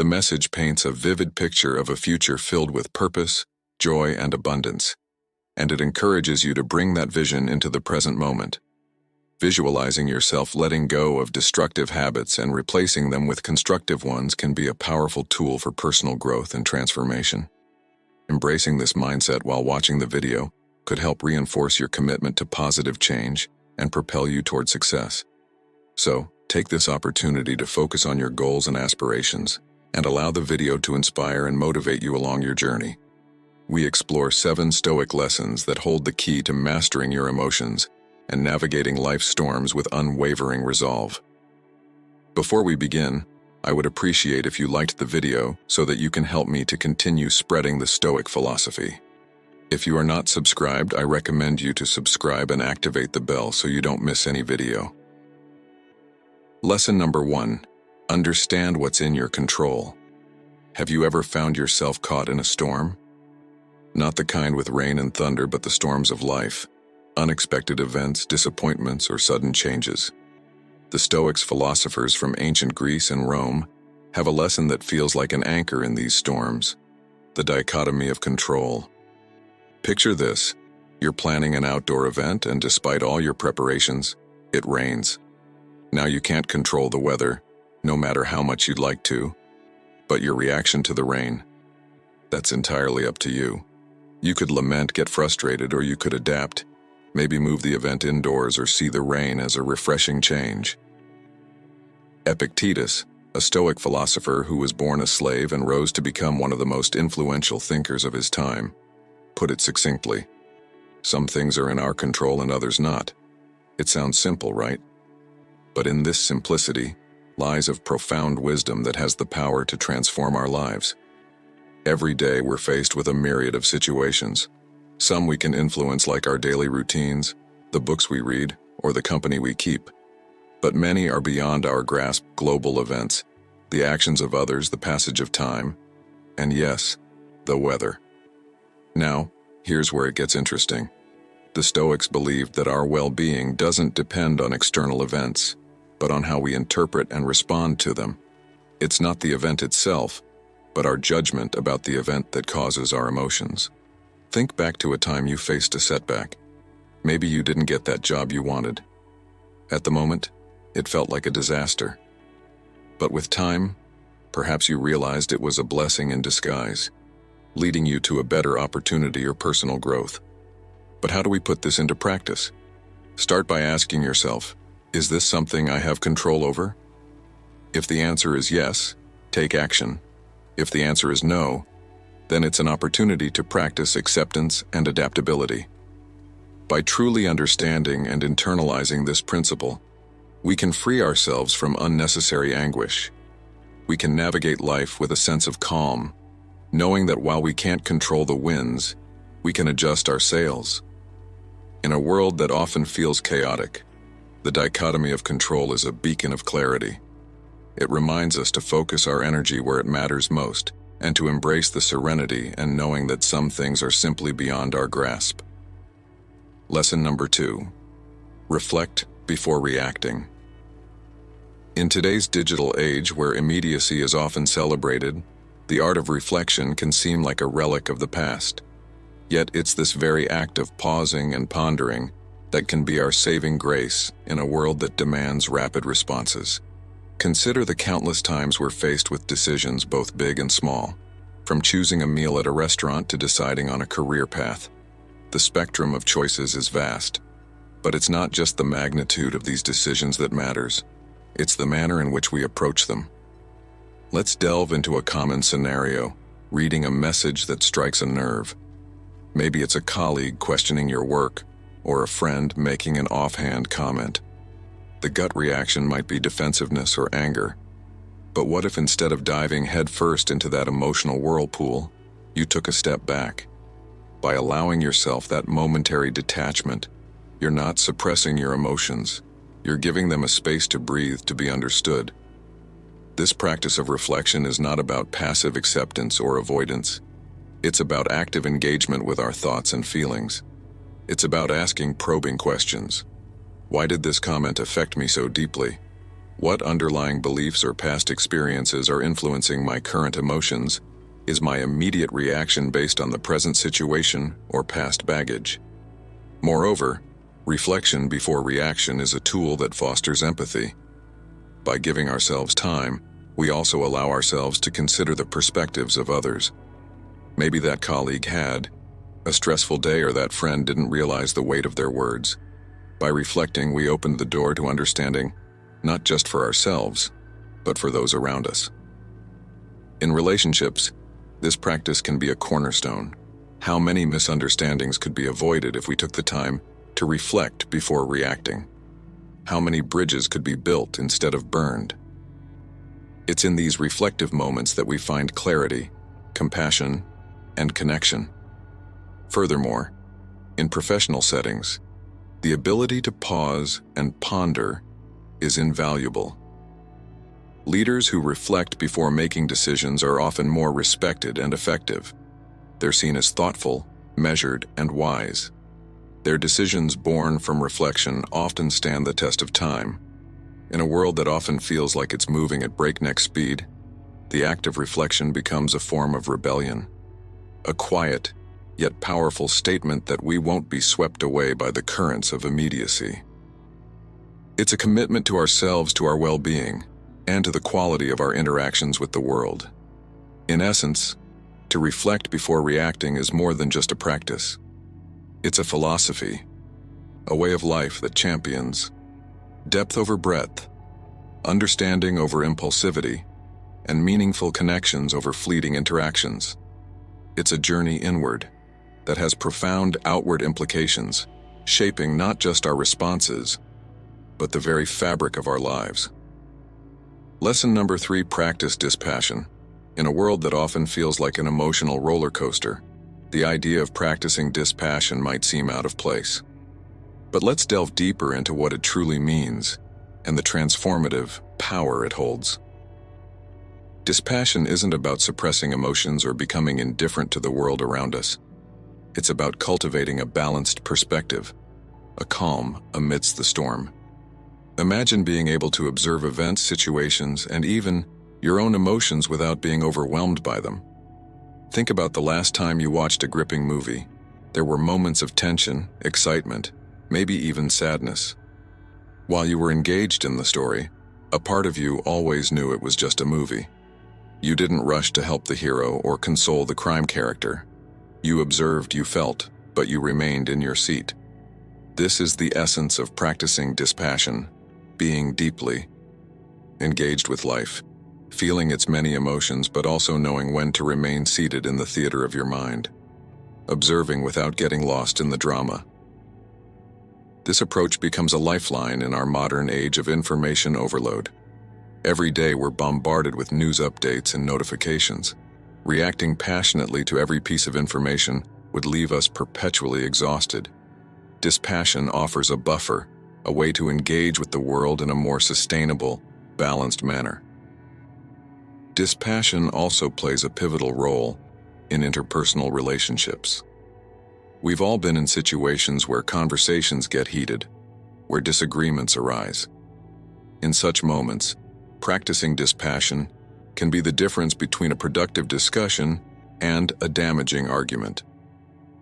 The message paints a vivid picture of a future filled with purpose, joy, and abundance, and it encourages you to bring that vision into the present moment. Visualizing yourself letting go of destructive habits and replacing them with constructive ones can be a powerful tool for personal growth and transformation. Embracing this mindset while watching the video could help reinforce your commitment to positive change and propel you toward success. So, take this opportunity to focus on your goals and aspirations, and allow the video to inspire and motivate you along your journey. We explore 7 Stoic lessons that hold the key to mastering your emotions and navigating life's storms with unwavering resolve. Before we begin, I would appreciate if you liked the video so that you can help me to continue spreading the Stoic philosophy. If you are not subscribed, I recommend you to subscribe and activate the bell so you don't miss any video. Lesson number 1. Understand what's in your control. Have you ever found yourself caught in a storm? Not the kind with rain and thunder, but the storms of life. Unexpected events, disappointments, or sudden changes. The Stoics, philosophers from ancient Greece and Rome, have a lesson that feels like an anchor in these storms: the dichotomy of control. Picture this: you're planning an outdoor event, and despite all your preparations, it rains. Now you can't control the weather, no matter how much you'd like to, but your reaction to the rain, that's entirely up to you. You could lament, get frustrated, or you could adapt. Maybe move the event indoors or see the rain as a refreshing change. Epictetus, a Stoic philosopher who was born a slave and rose to become one of the most influential thinkers of his time, put it succinctly: some things are in our control and others not. It sounds simple, right? But in this simplicity lies of profound wisdom that has the power to transform our lives. Every day we're faced with a myriad of situations. Some we can influence, like our daily routines, the books we read, or the company we keep. But many are beyond our grasp: global events, the actions of others, the passage of time, and yes, the weather. Now, here's where it gets interesting. The Stoics believed that our well-being doesn't depend on external events, but on how we interpret and respond to them. It's not the event itself, but our judgment about the event that causes our emotions. Think back to a time you faced a setback. Maybe you didn't get that job you wanted. At the moment, it felt like a disaster. But with time, perhaps you realized it was a blessing in disguise, leading you to a better opportunity or personal growth. But how do we put this into practice? Start by asking yourself, is this something I have control over? If the answer is yes, take action. If the answer is no, then it's an opportunity to practice acceptance and adaptability. By truly understanding and internalizing this principle, we can free ourselves from unnecessary anguish. We can navigate life with a sense of calm, knowing that while we can't control the winds, we can adjust our sails. In a world that often feels chaotic, the dichotomy of control is a beacon of clarity. It reminds us to focus our energy where it matters most, and to embrace the serenity and knowing that some things are simply beyond our grasp. Lesson number 2. Reflect before reacting. In today's digital age, where immediacy is often celebrated, the art of reflection can seem like a relic of the past. Yet it's this very act of pausing and pondering that can be our saving grace in a world that demands rapid responses. Consider the countless times we're faced with decisions both big and small, from choosing a meal at a restaurant to deciding on a career path. The spectrum of choices is vast, but it's not just the magnitude of these decisions that matters, it's the manner in which we approach them. Let's delve into a common scenario: reading a message that strikes a nerve. Maybe it's a colleague questioning your work, or a friend making an offhand comment. The gut reaction might be defensiveness or anger. But what if instead of diving headfirst into that emotional whirlpool, you took a step back? By allowing yourself that momentary detachment, you're not suppressing your emotions. You're giving them a space to breathe, to be understood. This practice of reflection is not about passive acceptance or avoidance. It's about active engagement with our thoughts and feelings. It's about asking probing questions. Why did this comment affect me so deeply? What underlying beliefs or past experiences are influencing my current emotions? Is my immediate reaction based on the present situation or past baggage? Moreover, reflection before reaction is a tool that fosters empathy. By giving ourselves time, we also allow ourselves to consider the perspectives of others. Maybe that colleague had a stressful day, or that friend didn't realize the weight of their words. By reflecting, we opened the door to understanding, not just for ourselves, but for those around us. In relationships, this practice can be a cornerstone. How many misunderstandings could be avoided if we took the time to reflect before reacting? How many bridges could be built instead of burned? It's in these reflective moments that we find clarity, compassion, and connection. Furthermore, in professional settings, the ability to pause and ponder is invaluable. Leaders who reflect before making decisions are often more respected and effective. They're seen as thoughtful, measured, and wise. Their decisions born from reflection often stand the test of time. In a world that often feels like it's moving at breakneck speed, the act of reflection becomes a form of rebellion. A quiet, yet powerful statement that we won't be swept away by the currents of immediacy. It's a commitment to ourselves, to our well-being, and to the quality of our interactions with the world. In essence, to reflect before reacting is more than just a practice. It's a philosophy, a way of life that champions depth over breadth, understanding over impulsivity, and meaningful connections over fleeting interactions. It's a journey inward that has profound outward implications, shaping not just our responses, but the very fabric of our lives. Lesson number 3: practice dispassion. In a world that often feels like an emotional roller coaster, the idea of practicing dispassion might seem out of place. But let's delve deeper into what it truly means and the transformative power it holds. Dispassion isn't about suppressing emotions or becoming indifferent to the world around us. It's about cultivating a balanced perspective, a calm amidst the storm. Imagine being able to observe events, situations, and even your own emotions without being overwhelmed by them. Think about the last time you watched a gripping movie. There were moments of tension, excitement, maybe even sadness. While you were engaged in the story, a part of you always knew it was just a movie. You didn't rush to help the hero or console the crime character. You observed, you felt, but you remained in your seat. This is the essence of practicing dispassion, being deeply engaged with life, feeling its many emotions but also knowing when to remain seated in the theater of your mind, observing without getting lost in the drama. This approach becomes a lifeline in our modern age of information overload. Every day we're bombarded with news updates and notifications. Reacting passionately to every piece of information would leave us perpetually exhausted. Dispassion offers a buffer, a way to engage with the world in a more sustainable, balanced manner. Dispassion also plays a pivotal role in interpersonal relationships. We've all been in situations where conversations get heated, where disagreements arise. In such moments, practicing dispassion can be the difference between a productive discussion and a damaging argument.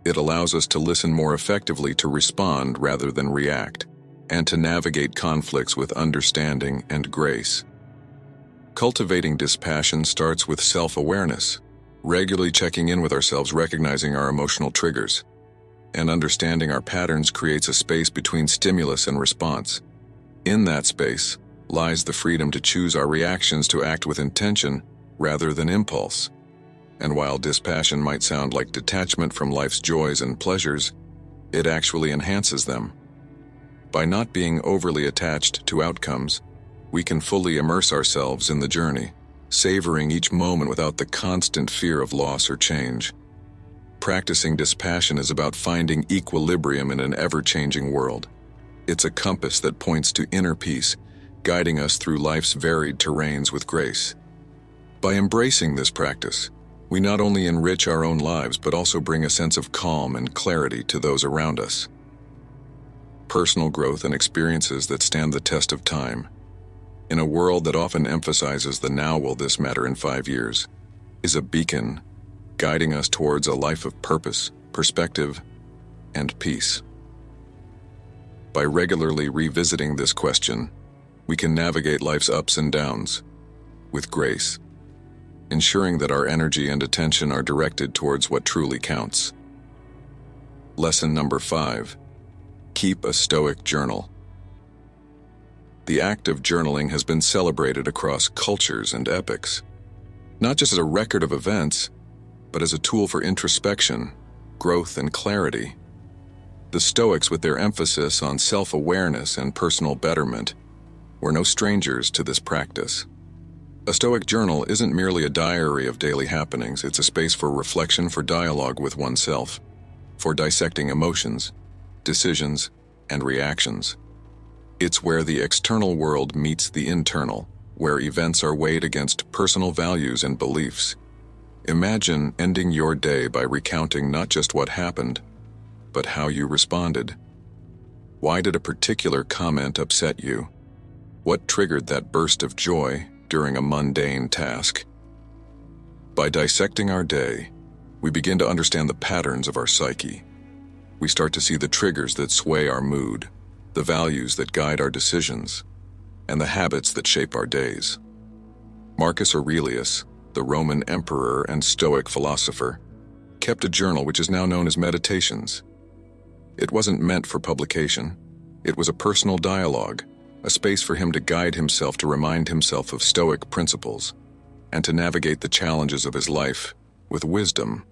It allows us to listen more effectively, to respond rather than react, and to navigate conflicts with understanding and grace. Cultivating dispassion starts with self-awareness, regularly checking in with ourselves, recognizing our emotional triggers, and understanding our patterns creates a space between stimulus and response. In that space lies the freedom to choose our reactions, to act with intention rather than impulse. And while dispassion might sound like detachment from life's joys and pleasures, it actually enhances them. By not being overly attached to outcomes, we can fully immerse ourselves in the journey, savoring each moment without the constant fear of loss or change. Practicing dispassion is about finding equilibrium in an ever-changing world. It's a compass that points to inner peace, guiding us through life's varied terrains with grace. By embracing this practice, we not only enrich our own lives but also bring a sense of calm and clarity to those around us. Personal growth and experiences that stand the test of time. in a world that often emphasizes the now will this matter in 5 years, is a beacon guiding us towards a life of purpose, perspective, and peace. By regularly revisiting this question, we can navigate life's ups and downs with grace, ensuring that our energy and attention are directed towards what truly counts. Lesson number 5. Keep a Stoic journal. The act of journaling has been celebrated across cultures and epochs, not just as a record of events, but as a tool for introspection, growth, and clarity. The Stoics, with their emphasis on self-awareness and personal betterment, were no strangers to this practice. A Stoic journal isn't merely a diary of daily happenings, it's a space for reflection, for dialogue with oneself, for dissecting emotions, decisions, and reactions. It's where the external world meets the internal, where events are weighed against personal values and beliefs. Imagine ending your day by recounting not just what happened, but how you responded. Why did a particular comment upset you? What triggered that burst of joy during a mundane task? By dissecting our day, we begin to understand the patterns of our psyche. We start to see the triggers that sway our mood, the values that guide our decisions, and the habits that shape our days. Marcus Aurelius, the Roman emperor and Stoic philosopher, kept a journal which is now known as Meditations. It wasn't meant for publication. It was a personal dialogue, a space for him to guide himself, to remind himself of Stoic principles, and to navigate the challenges of his life with wisdom.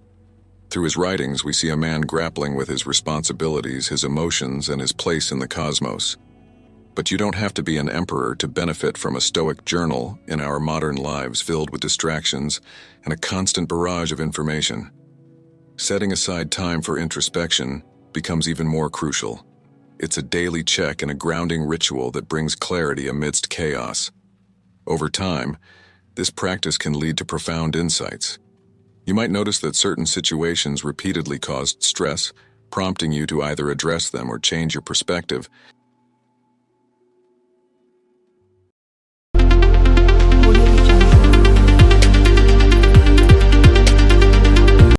Through his writings, we see a man grappling with his responsibilities, his emotions, and his place in the cosmos. But you don't have to be an emperor to benefit from a Stoic journal in our modern lives filled with distractions and a constant barrage of information. Setting aside time for introspection becomes even more crucial. It's a daily check and a grounding ritual that brings clarity amidst chaos. Over time, this practice can lead to profound insights. You might notice that certain situations repeatedly caused stress, prompting you to either address them or change your perspective,